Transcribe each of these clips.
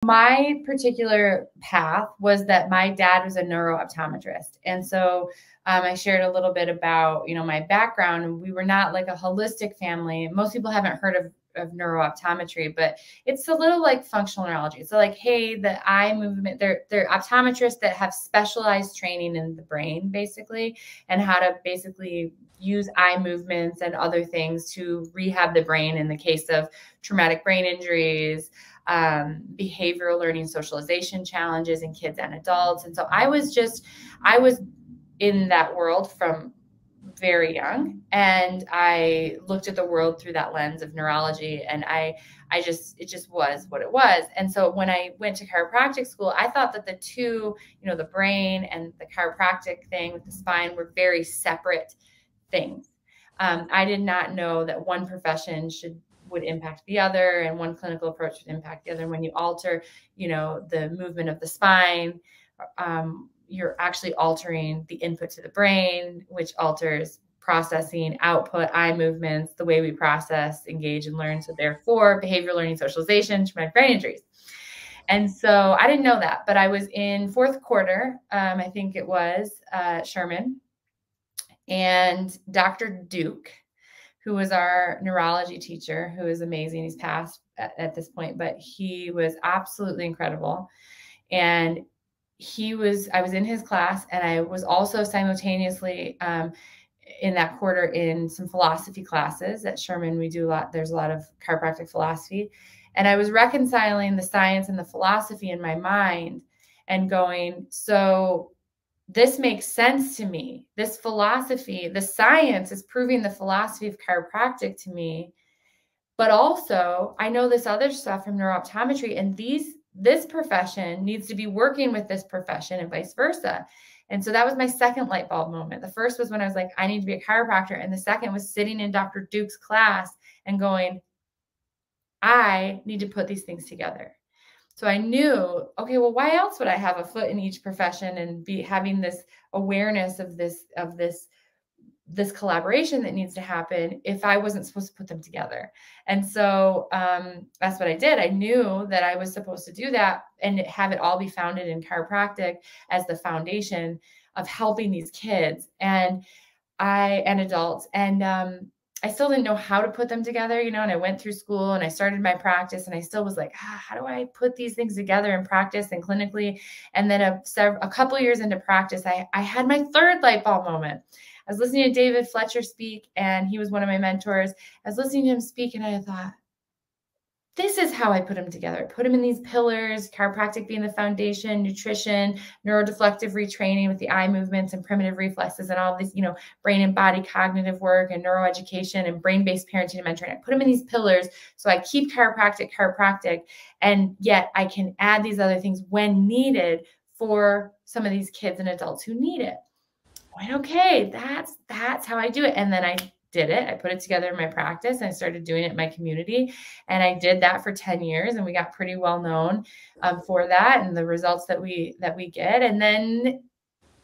My particular path was that my dad was a neurooptometrist. And so I shared a little bit about, my background. We were not like a holistic family. Most people haven't heard of neurooptometry, but it's a little like functional neurology. So like, hey, the eye movement, they're optometrists that have specialized training in the brain, basically, and how to basically use eye movements and other things to rehab the brain in the case of traumatic brain injuries, behavioral learning, socialization challenges in kids and adults. And so I was in that world from very young, and I looked at the world through that lens of neurology, and it just was what it was. And so when I went to chiropractic school, I thought that the two, the brain and the chiropractic thing with the spine were very separate things. I did not know that one profession would impact the other, and one clinical approach would impact the other. And when you alter, the movement of the spine, you're actually altering the input to the brain, which alters processing, output, eye movements, the way we process, engage, and learn. So therefore, behavioral learning, socialization, traumatic brain injuries. And so I didn't know that, but I was in fourth quarter, I think it was, Sherman, and Dr. Duke, who was our neurology teacher, who is amazing. He's passed at this point, but he was absolutely incredible. And I was in his class, and I was also simultaneously in that quarter in some philosophy classes at Sherman. There's a lot of chiropractic philosophy. And I was reconciling the science and the philosophy in my mind and going, so this makes sense to me. This philosophy, the science is proving the philosophy of chiropractic to me. But also, I know this other stuff from neurooptometry, and this profession needs to be working with this profession and vice versa. And so that was my second light bulb moment. The first was when I was like, I need to be a chiropractor. And the second was sitting in Dr. Duke's class and going, I need to put these things together. So I knew, okay, well, why else would I have a foot in each profession and be having this awareness of this collaboration that needs to happen if I wasn't supposed to put them together? And so that's what I did. I knew that I was supposed to do that and have it all be founded in chiropractic as the foundation of helping these kids and adults. And I still didn't know how to put them together, and I went through school and I started my practice, and I still was like, how do I put these things together in practice and clinically? And then a couple of years into practice, I had my third light bulb moment. I was listening to David Fletcher speak, and he was one of my mentors. I was listening to him speak, and I thought, this is how I put them together. I put them in these pillars, chiropractic being the foundation, nutrition, neurodeflective retraining with the eye movements and primitive reflexes and all this, brain and body cognitive work and neuroeducation and brain-based parenting and mentoring. I put them in these pillars so I keep chiropractic, and yet I can add these other things when needed for some of these kids and adults who need it. I went, okay, that's how I do it. And then I did it. I put it together in my practice, and I started doing it in my community. And I did that for 10 years, and we got pretty well known for that and the results that we get. And then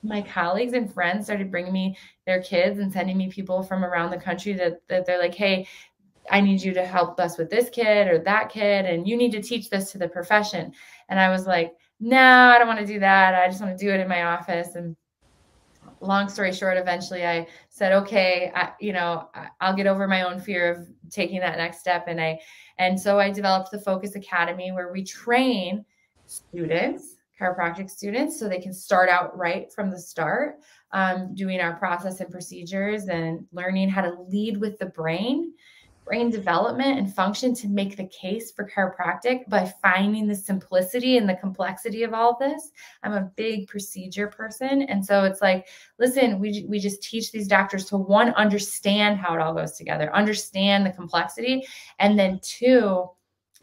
my colleagues and friends started bringing me their kids and sending me people from around the country that they're like, hey, I need you to help us with this kid or that kid, and you need to teach this to the profession. And I was like, no, I don't want to do that. I just want to do it in my office. And long story short, eventually I said, okay, I'll get over my own fear of taking that next step. And so I developed the Focus Academy, where we train students, chiropractic students, so they can start out right from the start, doing our process and procedures and learning how to lead with the brain development and function to make the case for chiropractic by finding the simplicity and the complexity of all of this. I'm a big procedure person. And so it's like, listen, we just teach these doctors to, one, understand how it all goes together, understand the complexity. And then two,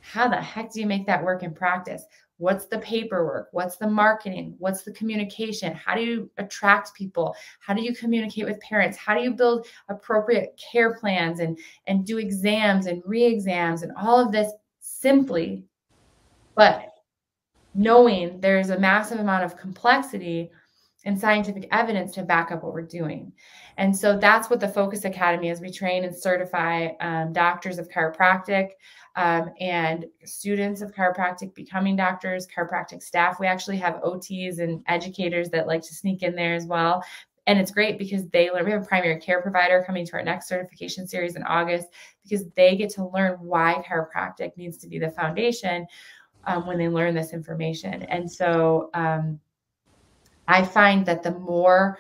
how the heck do you make that work in practice? What's the paperwork? What's the marketing? What's the communication? How do you attract people? How do you communicate with parents? How do you build appropriate care plans and do exams and re-exams and all of this simply, but knowing there's a massive amount of complexity and scientific evidence to back up what we're doing. And so that's what the Focus Academy is. We train and certify doctors of chiropractic and students of chiropractic becoming doctors, chiropractic staff. We actually have OTs and educators that like to sneak in there as well. And it's great because they learn. We have a primary care provider coming to our next certification series in August because they get to learn why chiropractic needs to be the foundation when they learn this information. And so I find that the more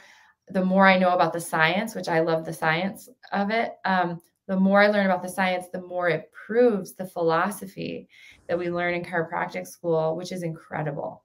I know about the science, which I love the science of it, the more I learn about the science, the more it proves the philosophy that we learn in chiropractic school, which is incredible.